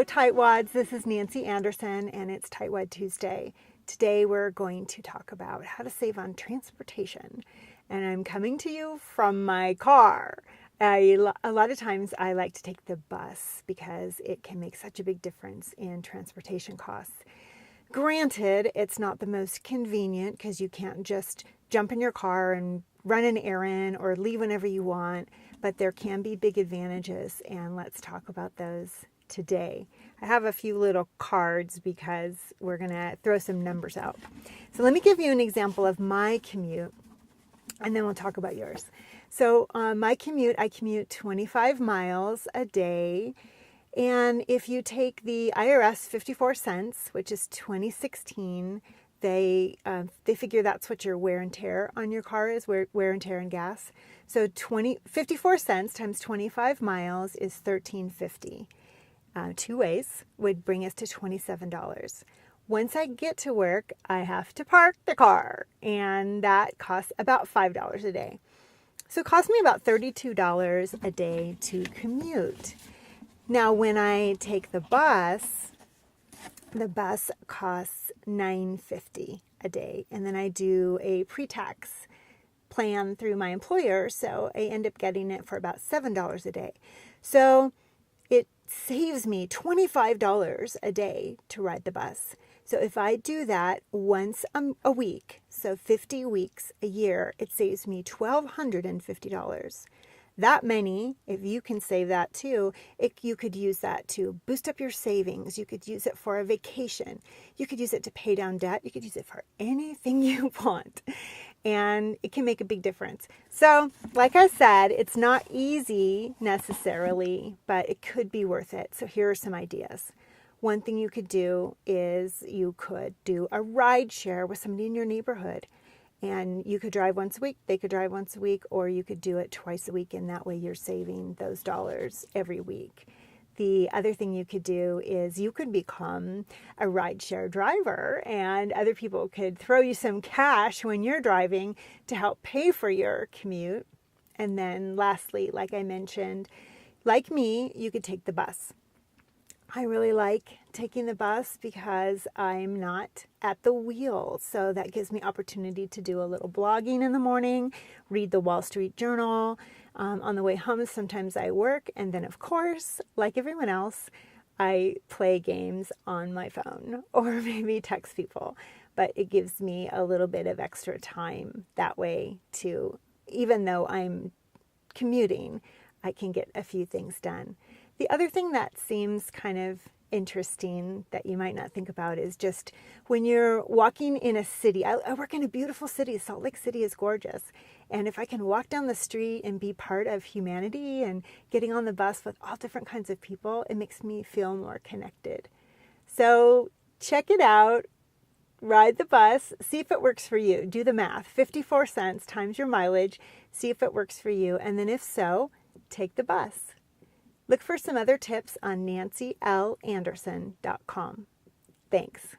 Hello, Tightwads. This is Nancy Anderson, and it's Tightwad Tuesday. Today, we're going to talk about how to save on transportation, and I'm coming to you from my car. A lot of times, I like to take the bus because it can make such a big difference in transportation costs. Granted, it's not the most convenient because you can't just jump in your car and run an errand or leave whenever you want, but there can be big advantages, and let's talk about those today. I have a few little cards because we're going to throw some numbers out. So let me give you an example of my commute, and then we'll talk about yours. So my commute, I commute 25 miles a day. And if you take the IRS 54 cents, which is 2016, they figure that's what your wear and tear on your car is, wear and tear and gas. So 54 cents times 25 miles is $13.50. Two ways would bring us to $27. Once I get to work, I have to park the car, and that costs about $5 a day. So it costs me about $32 a day to commute. Now, when I take the bus costs $9.50 a day, and then I do a pre-tax plan through my employer, so I end up getting it for about $7 a day. So it saves me $25 a day to ride the bus. So if I do that once a week, so 50 weeks a year, it saves me $1,250. That many, if you can save that too, you could use that to boost up your savings. You could use it for a vacation. You could use it to pay down debt. You could use it for anything you want. And it can make a big difference. So, like I said, it's not easy necessarily, but it could be worth it. So here are some ideas. One thing you could do is you could do a ride share with somebody in your neighborhood. And you could drive once a week, they could drive once a week, or you could do it twice a week, and that way you're saving those dollars every week. The other thing you could do is you could become a rideshare driver, and other people could throw you some cash when you're driving to help pay for your commute. And then lastly, like I mentioned, like me, you could take the bus. I really like taking the bus because I'm not at the wheel. So that gives me opportunity to do a little blogging in the morning, read the Wall Street Journal. On the way home, sometimes I work. And then, of course, like everyone else, I play games on my phone or maybe text people. But it gives me a little bit of extra time that way to, even though I'm commuting, I can get a few things done. The other thing that seems kind of interesting that you might not think about is just when you're walking in a city. I work in a beautiful city. Salt Lake City is gorgeous. And if I can walk down the street and be part of humanity and getting on the bus with all different kinds of people, it makes me feel more connected. So check it out. Ride the bus. See if it works for you. Do the math. 54 cents times your mileage. See if it works for you. And then if so, take the bus. Look for some other tips on nancylanderson.com. Thanks.